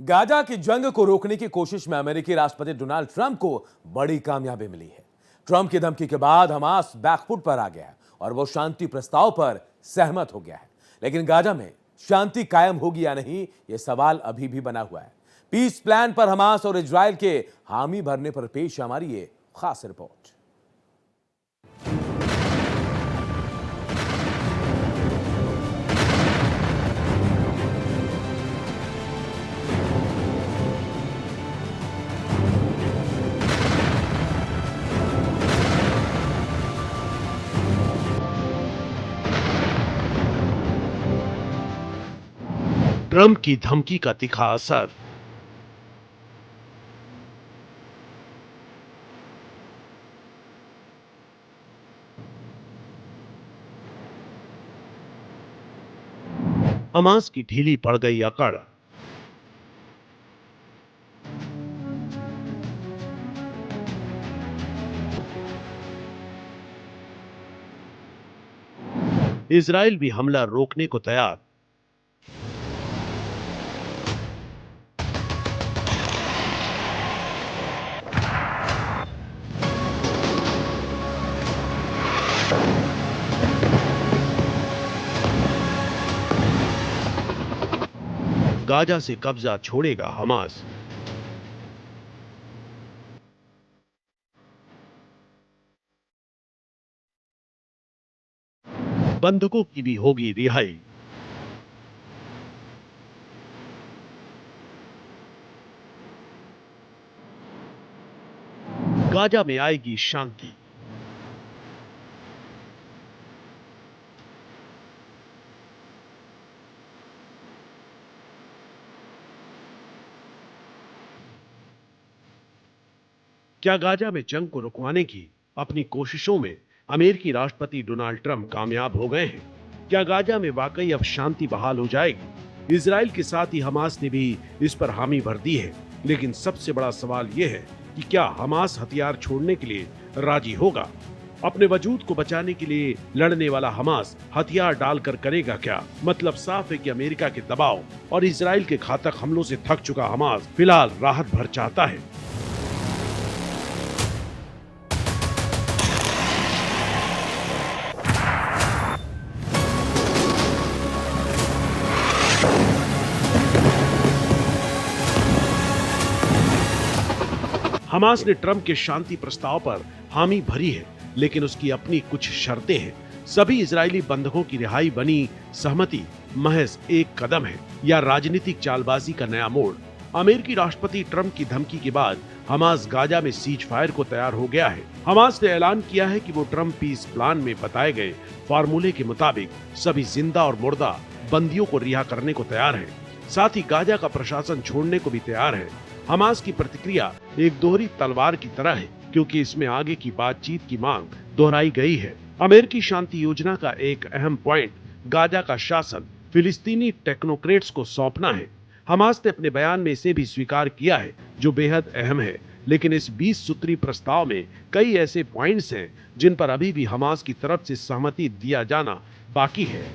Gaza की जंग को रोकने की कोशिश में अमेरिकी राष्ट्रपति डोनाल्ड ट्रंप को बड़ी कामयाबी मिली है। ट्रंप की धमकी के बाद हमास बैकफुट पर आ गया है और वो शांति प्रस्ताव पर सहमत हो गया है। लेकिन गाजा में शांति कायम होगी या नहीं, यह सवाल अभी भी बना हुआ है। पीस प्लान पर हमास और इजरायल के हामी भरने पर पेश है हमारी ये खास रिपोर्ट। ट्रंप की धमकी का तीखा असर। हमास की ढीली पड़ गई अकड़। इजराइल भी हमला रोकने को तैयार। गाजा से कब्जा छोड़ेगा हमास। बंधकों की भी होगी रिहाई। गाजा में आएगी शांति। क्या गाजा में जंग को रुकवाने की अपनी कोशिशों में अमेरिकी राष्ट्रपति डोनाल्ड ट्रंप कामयाब हो गए हैं? क्या गाजा में वाकई अब शांति बहाल हो जाएगी? इजराइल के साथ ही हमास ने भी इस पर हामी भर दी है। लेकिन सबसे बड़ा सवाल यह है कि क्या हमास हथियार छोड़ने के लिए राजी होगा? अपने वजूद को बचाने के लिए लड़ने वाला हमास हथियार डालकर करेगा क्या? मतलब साफ है कि अमेरिका के दबाव और इजराइल के घातक हमलों से थक चुका हमास फिलहाल राहत भर चाहता है। हमास ने ट्रंप के शांति प्रस्ताव पर हामी भरी है, लेकिन उसकी अपनी कुछ शर्तें हैं। सभी इजरायली बंधकों की रिहाई बनी सहमति महज एक कदम है या राजनीतिक चालबाजी का नया मोड़? अमेरिकी राष्ट्रपति ट्रंप की धमकी के बाद हमास गाजा में सीज फायर को तैयार हो गया है। हमास ने ऐलान किया है कि वो ट्रंप पीस प्लान में बताए गए फार्मूले के मुताबिक सभी जिंदा और मुर्दा बंदियों को रिहा करने को तैयार है। साथ ही गाजा का प्रशासन छोड़ने को भी तैयार है। हमास की प्रतिक्रिया एक दोहरी तलवार की तरह है, क्योंकि इसमें आगे की बातचीत की मांग दोहराई गई है। अमेरिकी शांति योजना का एक अहम पॉइंट गाजा का शासन फिलिस्तीनी टेक्नोक्रेट्स को सौंपना है। हमास ने अपने बयान में इसे भी स्वीकार किया है, जो बेहद अहम है। लेकिन इस 20 सूत्री प्रस्ताव में कई ऐसे पॉइंट्स हैं जिन पर अभी भी हमास की तरफ से सहमति दिया जाना बाकी है।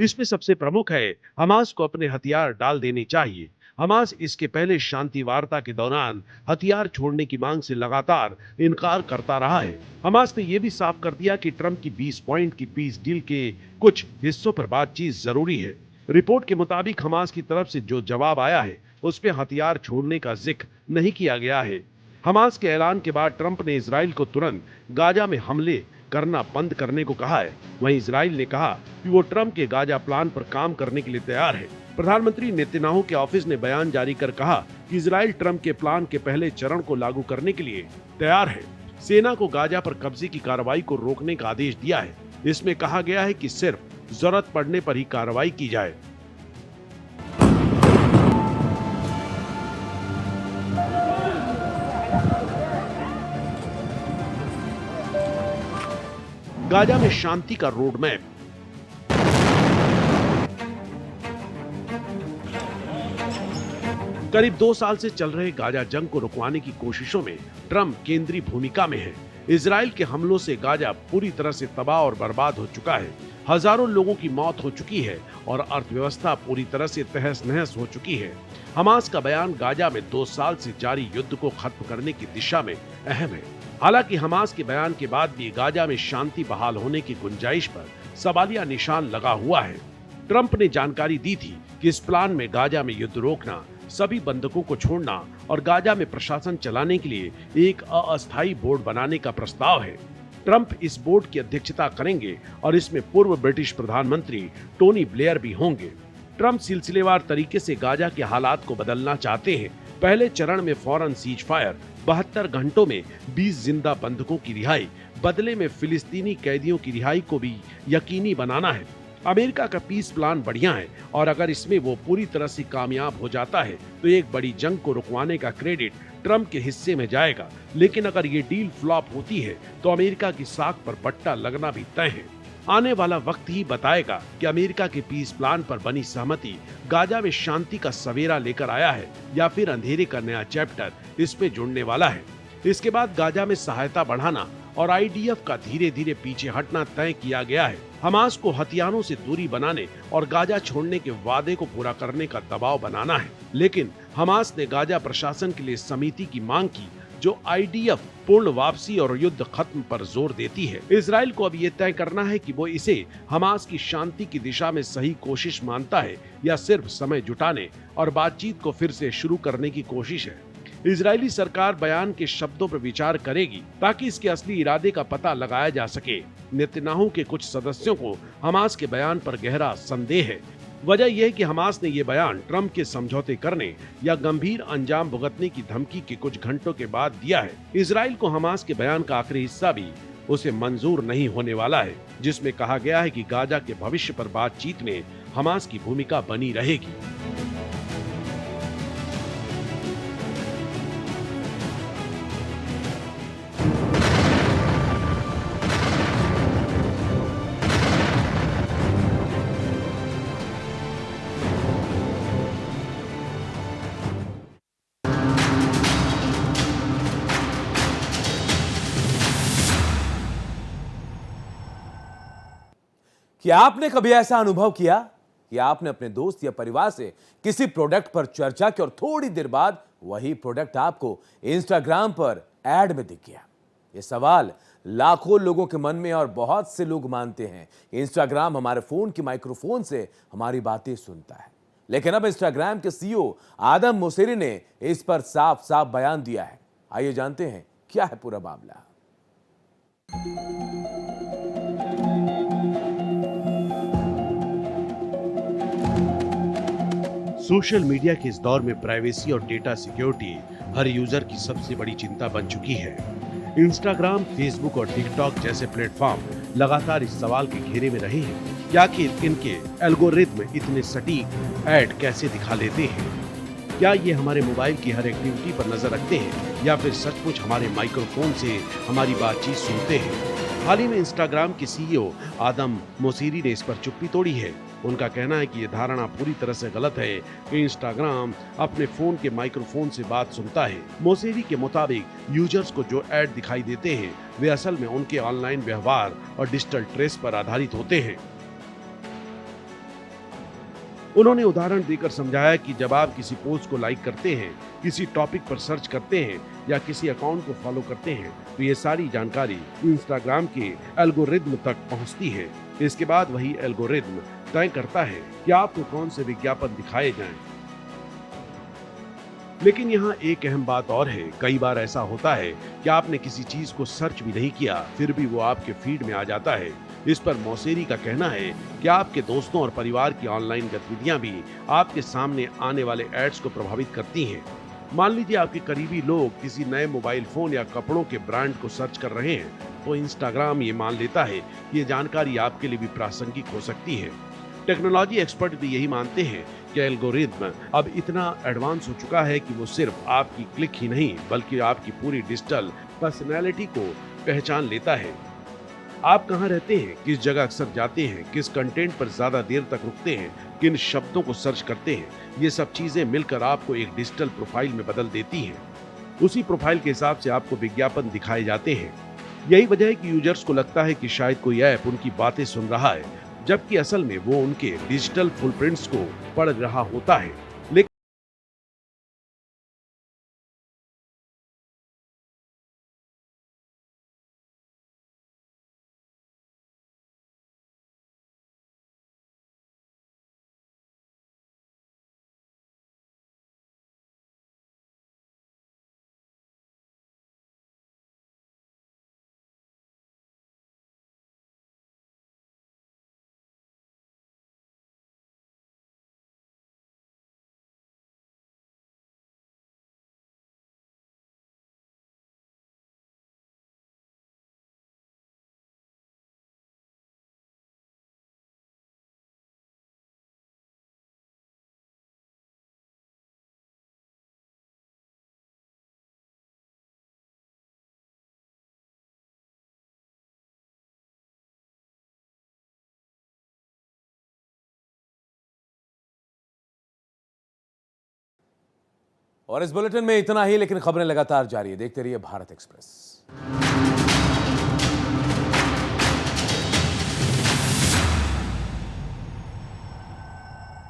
इसमें सबसे प्रमुख है हमास को अपने हथियार डाल देने चाहिए। हमास इसके पहले शांति वार्ता के दौरान हथियार छोड़ने की मांग से लगातार इनकार करता रहा है। हमास ने यह भी साफ कर दिया कि ट्रंप की 20 पॉइंट की पीस डील के कुछ हिस्सों पर बातचीत जरूरी है। रिपोर्ट के मुताबिक हमास की तरफ से जो जवाब आया है उसमें हथियार छोड़ने का जिक्र नहीं किया गया है। हमास के ऐलान के बाद ट्रंप ने इजराइल को तुरंत गाजा में हमले करना बंद करने को कहा है। वहीं इजराइल ने कहा कि वो ट्रंप के गाजा प्लान पर काम करने के लिए तैयार है। प्रधानमंत्री नेतन्याहू के ऑफिस ने बयान जारी कर कहा कि इजराइल ट्रंप के प्लान के पहले चरण को लागू करने के लिए तैयार है। सेना को गाजा पर कब्जे की कार्रवाई को रोकने का आदेश दिया है। इसमें कहा गया है कि सिर्फ जरूरत पड़ने पर ही कार्रवाई की जाए। गाजा में शांति का रोड मैप। करीब 2 साल से चल रहे गाजा जंग को रुकवाने की कोशिशों में ट्रंप केंद्रीय भूमिका में है। इजराइल के हमलों से गाजा पूरी तरह से तबाह और बर्बाद हो चुका है। हजारों लोगों की मौत हो चुकी है और अर्थव्यवस्था पूरी तरह से तहस नहस हो चुकी है। हमास का बयान गाजा में 2 साल से जारी युद्ध को खत्म करने की दिशा में अहम है। हालांकि हमास के बयान के बाद भी गाजा में शांति बहाल होने की गुंजाइश पर सवालिया निशान लगा हुआ है। ट्रंप ने जानकारी दी थी कि इस प्लान में गाजा में युद्ध रोकना, सभी बंधकों को छोड़ना और गाजा में प्रशासन चलाने के लिए एक अस्थायी बोर्ड बनाने का प्रस्ताव है। ट्रंप इस बोर्ड की अध्यक्षता करेंगे और इसमें पूर्व ब्रिटिश प्रधानमंत्री टोनी ब्लेयर भी होंगे। ट्रंप सिलसिलेवार तरीके से गाजा के हालात को बदलना चाहते हैं। पहले चरण में फौरन सीज फायर, 72 घंटों में 20 जिंदा बंधकों की रिहाई, बदले में फिलिस्तीनी कैदियों की रिहाई को भी यकीनी बनाना है। अमेरिका का पीस प्लान बढ़िया है और अगर इसमें वो पूरी तरह से कामयाब हो जाता है तो एक बड़ी जंग को रुकवाने का क्रेडिट ट्रंप के हिस्से में जाएगा। लेकिन अगर ये डील फ्लॉप होती है तो अमेरिका की साख पर पट्टा लगना भी तय है। आने वाला वक्त ही बताएगा कि अमेरिका के पीस प्लान पर बनी सहमति गाजा में शांति का सवेरा लेकर आया है या फिर अंधेरे का नया चैप्टर इसमें जुड़ने वाला है। इसके बाद गाजा में सहायता बढ़ाना और आईडीएफ का धीरे धीरे पीछे हटना तय किया गया है। हमास को हथियारों से दूरी बनाने और गाजा छोड़ने के वादे को पूरा करने का दबाव बनाना है। लेकिन हमास ने गाजा प्रशासन के लिए समिति की मांग की जो आईडीएफ पूर्ण वापसी और युद्ध खत्म पर जोर देती है। इजराइल को अब ये तय करना है कि वो इसे हमास की शांति की दिशा में सही कोशिश मानता है या सिर्फ समय जुटाने और बातचीत को फिर से शुरू करने की कोशिश है। इजरायली सरकार बयान के शब्दों पर विचार करेगी ताकि इसके असली इरादे का पता लगाया जा सके। नेतन्याहू के कुछ सदस्यों को हमास के बयान पर गहरा संदेह है। वजह यह है कि हमास ने ये बयान ट्रंप के समझौते करने या गंभीर अंजाम भुगतने की धमकी के कुछ घंटों के बाद दिया है। इजराइल को हमास के बयान का आखिरी हिस्सा भी उसे मंजूर नहीं होने वाला है, जिसमें कहा गया है कि गाजा के भविष्य पर बातचीत में हमास की भूमिका बनी रहेगी। क्या आपने कभी ऐसा अनुभव किया कि आपने अपने दोस्त या परिवार से किसी प्रोडक्ट पर चर्चा की और थोड़ी देर बाद वही प्रोडक्ट आपको इंस्टाग्राम पर ऐड में दिख गया? ये सवाल लाखों लोगों के मन में और बहुत से लोग मानते हैं कि इंस्टाग्राम हमारे फोन के माइक्रोफोन से हमारी बातें सुनता है। लेकिन अब इंस्टाग्राम के सीईओ आदम मोसेरी ने इस पर साफ साफ बयान दिया है। आइए जानते हैं क्या है पूरा मामला। सोशल मीडिया के इस दौर में प्राइवेसी और डेटा सिक्योरिटी हर यूजर की सबसे बड़ी चिंता बन चुकी है। इंस्टाग्राम, फेसबुक और टिकटॉक जैसे प्लेटफॉर्म लगातार इस सवाल के घेरे में रहे हैं कि आखिर इनके एल्गोरिथ्म इतने सटीक ऐड कैसे दिखा लेते हैं। क्या ये हमारे मोबाइल की हर एक्टिविटी पर नजर रखते हैं या फिर सचमुच हमारे माइक्रोफोन से हमारी बातचीत सुनते हैं? हाल ही में इंस्टाग्राम के सीईओ आदम मोसेरी ने इस पर चुप्पी तोड़ी है। उनका कहना है कि यह धारणा पूरी तरह से गलत है कि इंस्टाग्राम अपने फोन के माइक्रोफोन से बात सुनता है। मोसेरी के मुताबिक यूजर्स को जो ऐड दिखाई देते हैं वे असल में उनके ऑनलाइन व्यवहार और डिजिटल ट्रेस पर आधारित होते हैं। उन्होंने उदाहरण देकर समझाया कि जब आप किसी पोस्ट को लाइक करते हैं, किसी टॉपिक पर सर्च करते हैं या किसी अकाउंट को फॉलो करते हैं तो ये सारी जानकारी इंस्टाग्राम के एल्गोरिथ्म तक पहुंचती है। इसके बाद वही एल्गोरिथ्म तय करता है कि आपको कौन से विज्ञापन दिखाए जाएं। लेकिन यहाँ एक अहम बात और है, कई बार ऐसा होता है कि आपने किसी चीज को सर्च भी नहीं किया फिर भी वो आपके फीड में आ जाता है। इस पर मोसेरी का कहना है कि आपके दोस्तों और परिवार की ऑनलाइन गतिविधियां भी आपके सामने आने वाले एड्स को प्रभावित करती हैं। मान लीजिए आपके करीबी लोग किसी नए मोबाइल फोन या कपड़ों के ब्रांड को सर्च कर रहे हैं तो इंस्टाग्राम ये मान लेता है कि ये जानकारी आपके लिए भी प्रासंगिक हो सकती है। टेक्नोलॉजी एक्सपर्ट भी यही मानते हैं कि एल्गोरिथ्म अब इतना एडवांस हो चुका है कि वो सिर्फ आपकी क्लिक ही नहीं बल्कि आपकी पूरी डिजिटल पर्सनैलिटी को पहचान लेता है। आप कहाँ रहते हैं, किस जगह अक्सर जाते हैं, किस कंटेंट पर ज्यादा देर तक रुकते हैं, किन शब्दों को सर्च करते हैं, ये सब चीजें मिलकर आपको एक डिजिटल प्रोफाइल में बदल देती हैं। उसी प्रोफाइल के हिसाब से आपको विज्ञापन दिखाए जाते हैं। यही वजह है कि यूजर्स को लगता है कि शायद कोई ऐप उनकी बातें सुन रहा है, जबकि असल में वो उनके डिजिटल फुटप्रिंट्स को पढ़ रहा होता है। लेकिन और इस बुलेटिन में इतना ही, लेकिन खबरें लगातार जारी है। देखते रहिए भारत एक्सप्रेस।